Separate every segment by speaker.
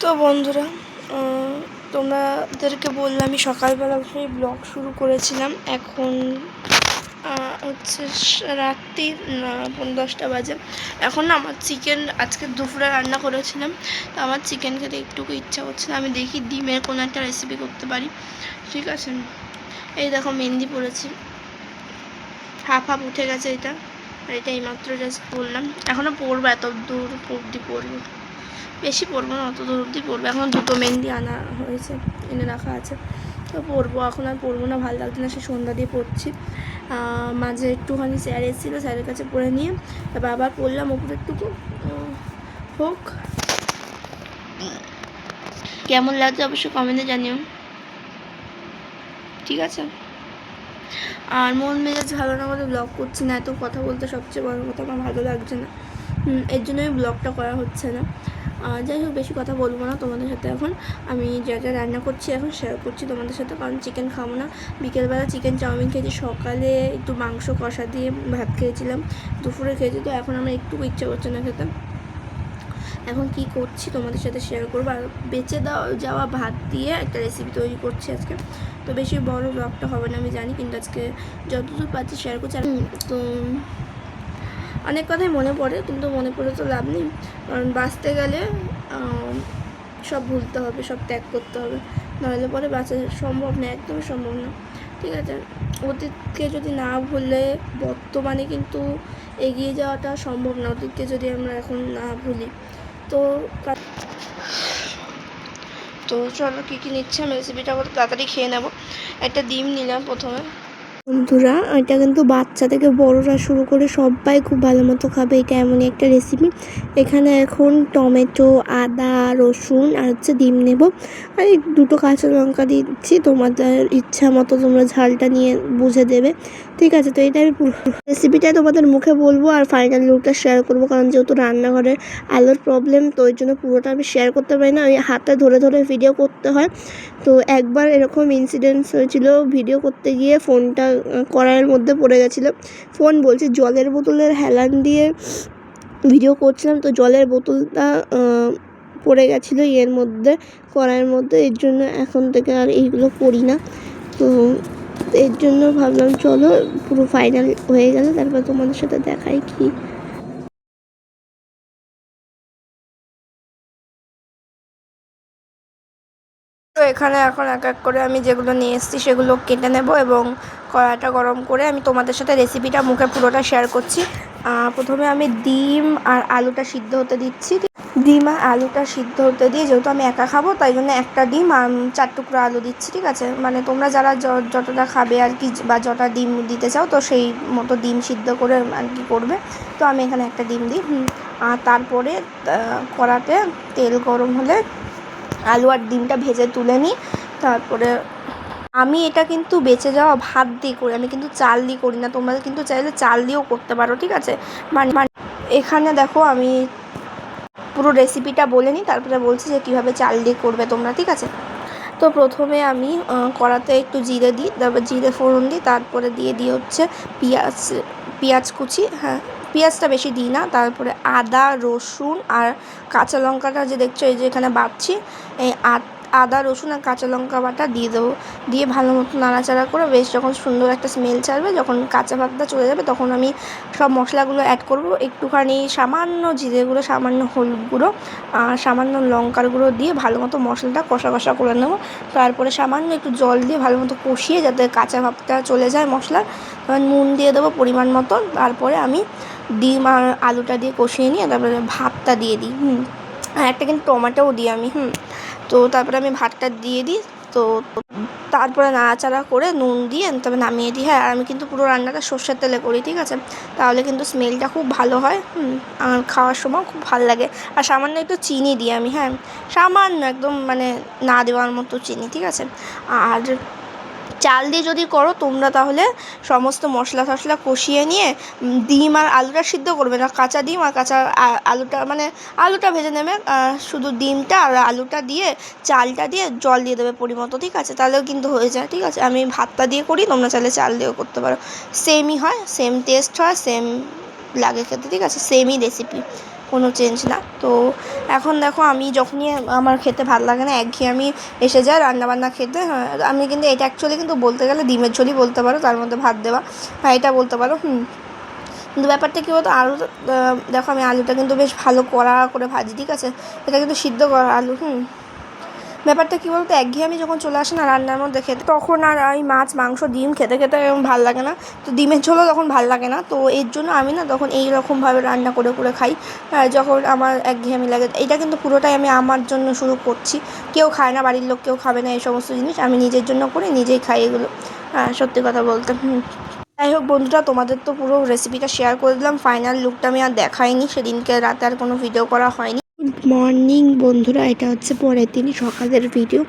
Speaker 1: তো বন্ধুরা, তোমাদেরকে বললাম আমি সকালবেলা সেই ব্লগ শুরু করেছিলাম। এখন হচ্ছে রাত্রির 10টা বাজে। এখন না আমার চিকেন আজকে দুপুরে রান্না করেছিলাম, তো আমার চিকেন খেতে একটুকু ইচ্ছা করছে না। আমি দেখি ডিমের কোনো একটা রেসিপি করতে পারি। ঠিক আছে, এই দেখো মেহেন্দি পড়েছি, হাফ হাফ উঠে গেছে এটা, আর এটা এইমাত্র জাস্ট বললাম। এখনও পড়বো, এত দূর অবধি পড়বো, বেশি পরবো না, অত দূর অবধি পরবো। এখন দুটো মেহেন্দি আনা হয়েছে, এনে রাখা আছে, তো পরবো। এখন আর পরবো না, ভালো লাগছে না, সে সন্ধ্যা দিয়ে পড়ছি। মাঝে একটুখানি স্যার এসেছিলো, স্যারের কাছে পড়ে নিয়ে তারপর আবার পড়লাম ওপরে একটুকু। হোক, কেমন লাগছে অবশ্যই কমেন্টে জানিও, ঠিক আছে? আর মন মেজাজ ভালো না বলে ব্লগ করছি না, এত কথা বলতে সবচেয়ে বড় কথা আমার ভালো লাগছে না, এর জন্যই ব্লগটা করা হচ্ছে না। যাই হোক, বেশি কথা বলবো না তোমাদের সাথে। এখন আমি যা যা রান্না করছি এখন শেয়ার করছি তোমাদের সাথে, কারণ চিকেন খাবো না। বিকেলবেলা চিকেন চাউমিন খেয়েছি, সকালে একটু মাংস কষা দিয়ে ভাত খেয়েছিলাম, দুপুরে খেয়েছি, তো এখন আমার একটু ইচ্ছা করছে না খেতে। এখন কি করছি তোমাদের সাথে শেয়ার করবো। আর বেঁচে যাওয়া ভাত দিয়ে একটা রেসিপি তৈরি করছি আজকে। তো বেশি বড় ব্লগটা হবে না আমি জানি, কিন্তু আজকে যতদূর পাচ্ছি শেয়ার করছি। তো অনেক কথাই মনে পড়ে, কিন্তু মনে পড়ে তো লাভ নেই, কারণ বাঁচতে গেলে সব ভুলতে হবে, সব ত্যাগ করতে হবে, নাহলে পরে বাঁচা সম্ভব না, একদমই সম্ভব না। ঠিক আছে, অতীতকে যদি না ভুলে বর্তমানে কিন্তু এগিয়ে যাওয়াটা সম্ভব না, অতীতকে যদি আমরা এখন না ভুলি। তো চলো কী কী নিচ্ছে আমি রেসিপিটা তাড়াতাড়ি খেয়ে নেবো। একটা ডিম নিলাম প্রথমে। বন্ধুরা, এটা কিন্তু বাচ্চা থেকে বড়রা শুরু করে সবাই খুব ভালো মতো খাবে, এটা এমনই একটা রেসিপি। এখানে এখন টমেটো, আদা, রসুন আর হচ্ছে ডিম নেব, আর এই দুটো কাঁচা লঙ্কা দিচ্ছি, তোমাদের ইচ্ছা মতো তোমরা ঝালটা নিয়ে বুঝে দেবে, ঠিক আছে? তো এটা আমি পুরো রেসিপিটা তোমাদের মুখে বলবো আর ফাইনাল লুকটা শেয়ার করবো, কারণ যেহেতু রান্নাঘরে আলোর প্রবলেম, তো ওই জন্য পুরোটা আমি শেয়ার করতে পারি না, ওই হাতে ধরে ধরে ভিডিও করতে হয়। তো একবার এরকম ইনসিডেন্টস হয়েছিল, ভিডিও করতে গিয়ে ফোনটা কড়াইয়ের মধ্যে পড়ে গেছিলো। ফোন বলছি, জলের বোতলের হেলান দিয়ে ভিডিও করছিলাম, তো জলের বোতলটা পড়ে গেছিলো এর মধ্যে, কড়াইয়ের মধ্যে। এর জন্য এখন থেকে আর এইগুলো করি না। তো এর জন্য ভাবলাম চলো পুরো ফাইনাল হয়ে গেল, তারপর তোমাদের সাথে দেখাই কি। তো এখানে এখন এক এক করে আমি যেগুলো নিয়ে এসেছি সেগুলো কেটে নেব, এবং কড়াইটা গরম করে আমি তোমাদের সাথে রেসিপিটা মুখে পুরোটা শেয়ার করছি। প্রথমে আমি ডিম আর আলুটা সিদ্ধ হতে দিচ্ছি। ডিম আর আলুটা সিদ্ধ হতে দিয়ে, যেহেতু আমি একা খাবো তাই জন্য একটা ডিম আর 4 টুকরো আলু দিচ্ছি, ঠিক আছে? মানে তোমরা যারা যতটা খাবে আর কি, বা যটা ডিম দিতে চাও, তো সেই মতো ডিম সিদ্ধ করে আর কি করবে। তো আমি এখানে একটা ডিম দিই। আর তারপরে কড়াতে তেল গরম হলে আলু আর ডিমটা ভেজে তুলে নিই। তারপরে আমি এটা কিন্তু বেঁচে যাওয়া ভাত দিয়ে করি, আমি কিন্তু চাল দিয়ে করি না, তোমরা কিন্তু চাইলে চাল দিয়েও করতে পারো, ঠিক আছে? মানে এখানে দেখো আমি পুরো রেসিপিটা বলে নিই, তারপরে বলছি যে কীভাবে চাল দিয়ে করবে তোমরা, ঠিক আছে? তো প্রথমে আমি কড়াতে একটু জিরে দিই, তারপর জিরে ফোড়ন দিই, তারপরে দিয়ে হচ্ছে পেঁয়াজ কুচি, হ্যাঁ পেঁয়াজটা বেশি দিই না, তারপরে আদা, রসুন আর কাঁচা লঙ্কাটা যে দেখছো এই যে এখানে বাটছি, এই আদা, রসুন আর কাঁচা লঙ্কা বাটা দিয়ে দেবো। দিয়ে ভালো মতো নাড়াচাড়া করে বেশ যখন সুন্দর একটা স্মেল ছাড়বে, যখন কাঁচা ভাবটা চলে যাবে, তখন আমি সব মশলাগুলো অ্যাড করবো। একটুখানি সামান্য জিরে গুঁড়ো, সামান্য হলুদ গুঁড়ো আর সামান্য লঙ্কার গুঁড়ো দিয়ে ভালো মতো মশলাটা কষা কষা করে নেবো। তারপরে সামান্য একটু জল দিয়ে ভালো মতো কষিয়ে, যাতে কাঁচা ভাবটা চলে যায় মশলার, তারপর নুন দিয়ে দেবো পরিমাণ মতো। তারপরে আমি ডিম আর আলুটা দিয়ে কষিয়ে নিয়ে তারপরে ভাতটা দিয়ে দিই। আর একটা কিন্তু টমেটোও দিই আমি। তো তারপরে আমি ভাতটা দিয়ে দিই। তো তারপরে নাড়াচাড়া করে নুন দিয়ে তবে নামিয়ে দিই। হ্যাঁ, আর আমি কিন্তু পুরো রান্নাটা সর্ষের তেলে করি, ঠিক আছে? তাহলে কিন্তু স্মেলটা খুব ভালো হয়, আর খাওয়ার সময় খুব ভালো লাগে। আর সামান্য একটু চিনি দিই আমি, হ্যাঁ সামান্য, একদম মানে না দেওয়ার মতো চিনি, ঠিক আছে? আর চাল দিয়ে যদি করো তোমরা, তাহলে সমস্ত মশলা টশলা কষিয়ে নিয়ে ডিম আর আলুটা সিদ্ধ করবে না, কাঁচা ডিম আর কাঁচা আলুটা, মানে আলুটা ভেজে নেবে, শুধু ডিমটা আর আলুটা দিয়ে চালটা দিয়ে জল দিয়ে দেবে পরিমতো, ঠিক আছে? তাহলেও কিন্তু হয়ে যায়, ঠিক আছে? আমি ভাতটা দিয়ে করি, তোমরা চাইলে চাল দিয়েও করতে পারো, সেমই হয়, সেম টেস্ট হয়, সেম লাগে খেতে, ঠিক আছে? সেমই রেসিপি, কোনো চেঞ্জ না। তো এখন দেখো আমি যখনই আমার খেতে ভালো লাগে না, একঘেয়েমি এসে যায় রান্নাবান্না খেতে, হ্যাঁ আমি কিন্তু এটা অ্যাকচুয়ালি কিন্তু বলতে গেলে ডিমের ঝোলই বলতে পারো, তার মধ্যে ভাত দেওয়া, হ্যাঁ এটা বলতে পারো। কিন্তু ব্যাপারটা কী হতো, আলু দেখো আমি আলুটা কিন্তু বেশ ভালো কড়া করে ভাজি, ঠিক আছে, এটা কিন্তু সিদ্ধ করা আলু। ব্যাপারটা কী বলতো, একঘেয়েমি যখন চলে আসে না রান্নার মধ্যে খেতে, তখন আর ওই মাছ মাংস ডিম খেতে খেতে ভাল লাগে না, তো ডিমের ঝোলও তখন ভাল লাগে না। তো এর জন্য আমি না তখন এই রকমভাবে রান্না করে করে খাই যখন আমার একঘেয়েমি লাগে। এটা কিন্তু পুরোটাই আমি আমার জন্য শুরু করছি, কেউ খায় না, বাড়ির লোক কেউ খাবে না এই সমস্ত জিনিস, আমি নিজের জন্য করে নিজেই খাই এগুলো, সত্যি কথা বলতে। যাই হোক বন্ধুরা, তোমাদের তো পুরো রেসিপিটা শেয়ার করে দিলাম, ফাইনাল লুকটা আমি আর দেখাইনি, সেদিনকে রাতে আর কোনো ভিডিও করা হয়নি। গুড মর্নিং বন্ধুরা, এটা হচ্ছে পরের দিন সকালের ভিডিও।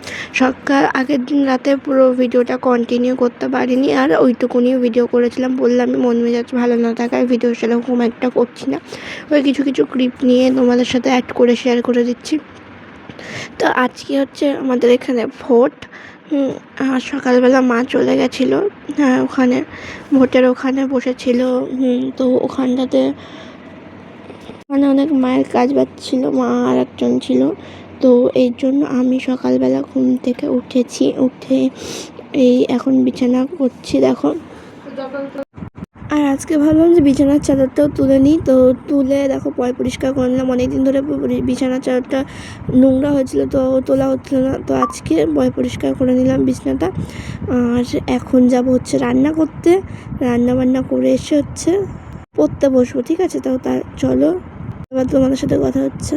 Speaker 1: আগের দিন রাতে পুরো ভিডিওটা কন্টিনিউ করতে পারিনি, আর ওইটুকুনি ভিডিও করেছিলাম, বললাম মন মেজাজ ভালো না থাকায় ভিডিও সেরকম একটা করছি না, ওই কিছু কিছু ক্লিপ নিয়ে তোমাদের সাথে অ্যাড করে শেয়ার করে দিচ্ছি। তো আজকে হচ্ছে আমাদের এখানে ভোট, আর সকালবেলা মা চলে গেছিলো, হ্যাঁ ওখানে ভোটের ওখানে বসেছিল। তো ওখানটাতে মানে অনেক মায়ের কাজ বাজছিল, মা আর একজন ছিল। তো এই জন্য আমি সকালবেলা ঘুম থেকে উঠেছি, উঠে এই এখন বিছানা করছি দেখো। আর আজকে ভাবলাম যে বিছানার চাদরটাও তুলে নিই, তো তুলে দেখো পরিষ্কার করে নিলাম। অনেকদিন ধরে বিছানার চাদরটা নোংরা হয়েছিল, তো তোলা হচ্ছিল না, তো আজকে পরিষ্কার করে নিলাম বিছানাটা। আর এখন যাব হচ্ছে রান্না করতে, রান্না বান্না করে এসে হচ্ছে পড়তে বসবো, ঠিক আছে। তো তার চলো এবার তোমাদের সাথে কথা হচ্ছে।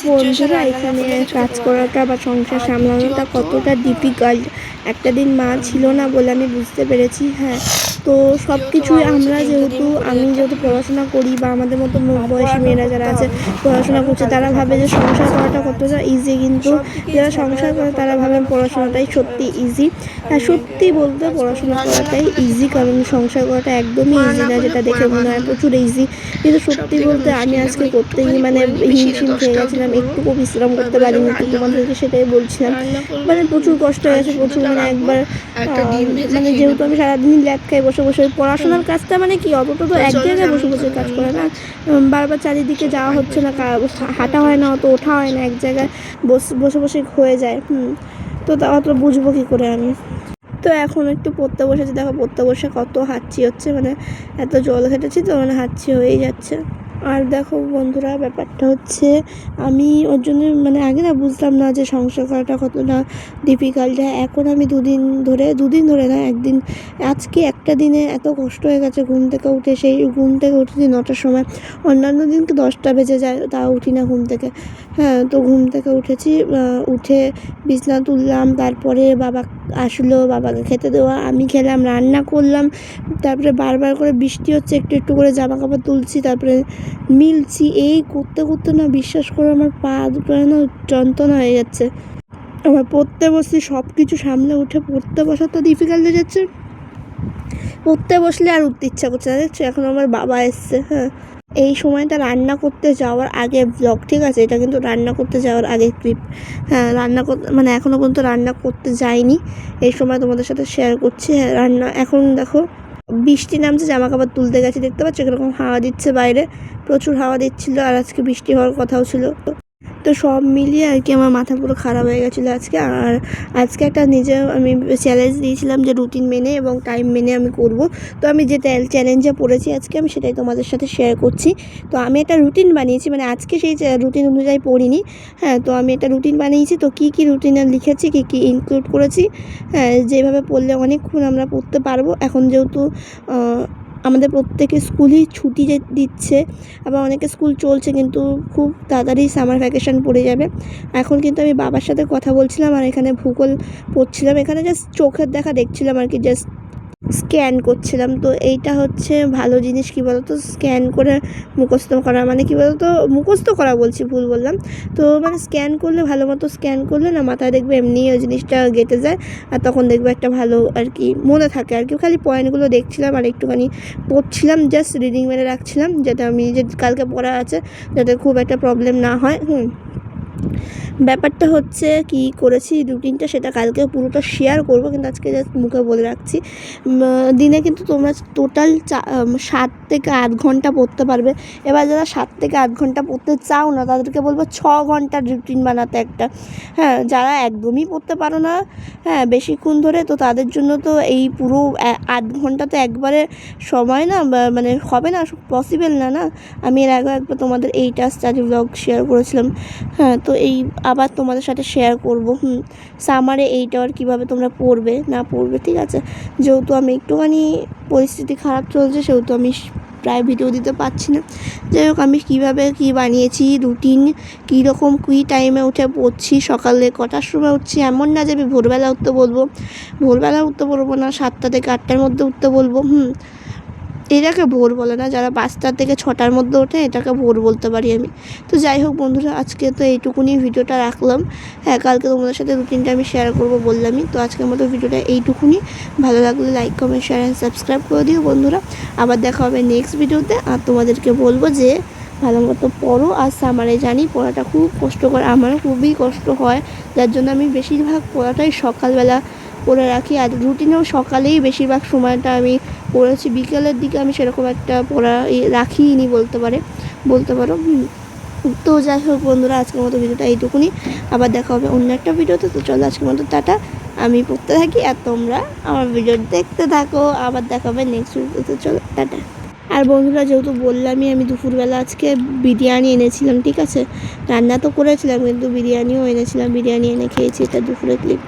Speaker 1: বন্ধুরা, এখানে কাজ করাটা বা সংসার সামলানোটা কতটা ডিফিকাল্ট একটা দিন মা ছিল না বলে আমি বুঝতে পেরেছি। হ্যাঁ, তো সব কিছুই আমরা আমি যেহেতু পড়াশোনা করি, বা আমাদের মতো বয়সী মেয়েরা যারা আছে পড়াশোনা করছে, তারা ভাবে যে সংসার করাটা কতটা ইজি, কিন্তু যারা সংসার করে তারা ভাবে পড়াশোনাটাই সত্যি ইজি। হ্যাঁ, সত্যি বলতে পড়াশোনা করাটাই ইজি, কারণ সংসার করাটা একদমই ইজি না, যেটা দেখে মনে হয় প্রচুর ইজি, কিন্তু সত্যি বলতে আমি আজকে করতে গিয়ে মানে হিমশিম খেয়ে গেছিলাম, একটুকু বিশ্রাম করতে পারিনি। তো তোমাদেরকে সেটাই বলছিলাম, মানে প্রচুর কষ্ট হয়ে গেছে, প্রচুর মানে একবার মানে যেহেতু আমি সারাদিন ল্যাব খাই বসে বসে, পড়াশোনার কাজটা মানে কি অতটা তো এক জায়গায় বসে বসে কাজ করে না, বারবার চারিদিকে যাওয়া হচ্ছে না, হাঁটা হয় না, অত ওঠা হয় না, এক জায়গায় বসে বসে হয়ে যায়। তো তা অত বুঝবো কী করে আমি। তো এখন একটু পড়তে বসেছি, দেখো পড়তে বসে কত হাঁচি হচ্ছে, মানে এত জল ঘেটেছি তো মানে হাঁচি হয়েই যাচ্ছে। আর দেখো বন্ধুরা, ব্যাপারটা হচ্ছে আমি ওর জন্য মানে আগে না বুঝতাম না যে সংসার করাটা কতটা ডিফিকাল্ট। এখন আমি দুদিন ধরে না, একদিন আজকে একটা দিনে এত কষ্ট হয়ে গেছে। ঘুম থেকে উঠেছি 9টার সময়, অন্যান্য দিনকে 10টা বেজে যায়, তাও উঠি না ঘুম থেকে। হ্যাঁ, তো ঘুম থেকে উঠেছি, উঠে বিছানা তুললাম, তারপরে বাবা আসলো, বাবাকে খেতে দেওয়া, আমি খেলাম, রান্না করলাম, তারপরে বারবার করে বৃষ্টি হচ্ছে, একটু একটু করে জামা কাপড় তুলছি, তারপরে মিলছি, এই করতে করতে না বিশ্বাস করে আমার পা দুটো না যন্ত্রণা হয়ে যাচ্ছে। আবার পড়তে বসছি, সব কিছু সামনে উঠে পড়তে বসা তো ডিফিকাল্ট হয়ে যাচ্ছে, পড়তে বসলে আর উঠতে ইচ্ছা করছে না। দেখছো এখন আমার বাবা এসছে, হ্যাঁ এই সময়টা রান্না করতে যাওয়ার আগে ব্লগ, ঠিক আছে, এটা কিন্তু রান্না করতে যাওয়ার আগে ক্লিপ। হ্যাঁ, রান্না করতে মানে এখনও পর্যন্ত রান্না করতে যাইনি, এই সময় তোমাদের সাথে শেয়ার করছি। হ্যাঁ, রান্না এখন দেখো বৃষ্টি নামছে, জামা কাপড় তুলতে গেছি, দেখতে পাচ্ছ কীরকম হাওয়া দিচ্ছে বাইরে, প্রচুর হাওয়া দিচ্ছিলো, আর আজকে বৃষ্টি হওয়ার কথাও ছিল। তো সব মিলিয়ে আর কি আমার মাথা পুরো খারাপ হয়ে গেছিলো আজকে। আর আজকে একটা আমি চ্যালেঞ্জ দিয়েছিলাম যে রুটিন মেনে এবং টাইম মেনে আমি করব। তো আমি যে চ্যালেঞ্জে পড়েছি আজকে, আমি সেটাই তোমাদের সাথে শেয়ার করছি। তো আমি একটা রুটিন বানিয়েছি, মানে আজকে সেই রুটিন অনুযায়ী পড়িনি। হ্যাঁ, তো আমি একটা রুটিন বানিয়েছি, তো কী কী রুটিনে লিখেছি, কী কী ইনক্লুড করেছি, হ্যাঁ যেভাবে পড়লে অনেকক্ষণ আমরা পড়তে পারবো। এখন যেহেতু আমাদের প্রত্যেকের স্কুলই ছুটি দিচ্ছে, আবার অনেকের স্কুল চলছে, কিন্তু খুব তাড়াতাড়ি সামার ভ্যাকেশান পড়ে যাবে। এখন কিন্তু আমি বাবার সাথে কথা বলছিলাম, আর এখানে ভূগোল পড়ছিলাম, এখানে জাস্ট চোখের দেখা দেখছিলাম আর কি, জাস্ট স্ক্যান করছিলাম। তো এইটা হচ্ছে ভালো জিনিস, কী বলতো, স্ক্যান করে মুখস্থ করা, মানে কী বলতো, মুখস্থ করা বলছি, ভুল বললাম। তো মানে স্ক্যান করলে, ভালো মতো স্ক্যান করলে না মাথায় দেখবে এমনি ওই জিনিসটা গেঁথে যায়, আর তখন দেখবে একটা ভালো আর কি মনে থাকে আর কি। খালি পয়েন্টগুলো দেখছিলাম আর একটুখানি পড়ছিলাম, জাস্ট রিডিং মেরে রাখছিলাম, যাতে আমি যে কালকে পড়া আছে যাতে খুব একটা প্রবলেম না হয়। ব্যাপারটা হচ্ছে কি করেছি রুটিনটা সেটা কালকে পুরোটা শেয়ার করব, কিন্তু আজকে জাস্ট মুখে বলে রাখছি। দিনে কিন্তু তোমরা টোটাল 7 থেকে 8 ঘন্টা পড়তে পারবে। এবার যারা 7 থেকে 8 ঘন্টা পড়তে চাও না তাদেরকে বলবো 6 ঘন্টার রুটিন বানাতে একটা। হ্যাঁ, যারা একদমই পড়তে পারো না হ্যাঁ বেশিক্ষণ ধরে, তো তাদের জন্য তো এই পুরো 8 ঘন্টা তো একবারে সময় না, মানে হবে না, পসিবল না না। আমি এর আগে একবার তোমাদের এইটা স্টাডি ব্লগ শেয়ার করেছিলাম। হ্যাঁ, তো এই আবার তোমাদের সাথে শেয়ার করব সামারে এইটা আর কীভাবে তোমরা পড়বে না পড়বে, ঠিক আছে। যেহেতু আমি একটুখানি পরিস্থিতি খারাপ চলছে সেহেতু আমি প্রায় ভিডিও দিতে পারছি না। যাই হোক, আমি কীভাবে কী বানিয়েছি রুটিন, কীরকম কী টাইমে উঠে পড়ছি, সকালে কটার সময় উঠছি, এমন না যে আমি ভোরবেলা উঠতে বলবো, ভোরবেলা উঠতে বলবো না, 7টা থেকে 8টার মধ্যে উঠতে বলবো। এটাকে ভোর বলে না, যারা 5টা থেকে 6টার মধ্যে ওঠে এটাকে ভোর বলতে পারি আমি। তো যাই হোক বন্ধুরা, আজকে তো এইটুকুনি ভিডিওটা রাখলাম। হ্যাঁ, কালকে তোমাদের সাথে রুটিনটা আমি শেয়ার করবো বললামই। তো আজকের মতো ভিডিওটা এইটুকুনি। ভালো লাগলে like comment share and subscribe করে দিও বন্ধুরা। আবার দেখা হবে নেক্সট ভিডিওতে। আর তোমাদেরকে বলবো যে ভালো মতো পড়ো। আর সামারে জানি পড়াটা খুব কষ্টকর, আমারও খুবই কষ্ট হয়, যার জন্য আমি বেশিরভাগ পড়াটাই সকালবেলা পড়ে রাখি। আর রুটিনেও সকালেই বেশিরভাগ সময়টা আমি পড়েছি, বিকেলের দিকে আমি সেরকম একটা পড়া রাখিনি বলতে পারো। তো যাই হোক বন্ধুরা, আজকের মতো ভিডিওটা এইটুকুনি। আবার দেখা হবে অন্য একটা ভিডিওতে। তো চলো আজকের মতো টাটা। আমি পড়তে থাকি আর তোমরা আমার ভিডিও দেখতে থাকো। আবার দেখা হবে নেক্সট ভিডিওতে। চলো টাটা। আর বন্ধুরা, যেহেতু বললামই আমি দুপুরবেলা আজকে বিরিয়ানি এনেছিলাম, ঠিক আছে। রান্না তো করেছিলাম কিন্তু বিরিয়ানিও এনেছিলাম, বিরিয়ানি এনে খেয়েছি। এটা দুপুরে ক্লিপ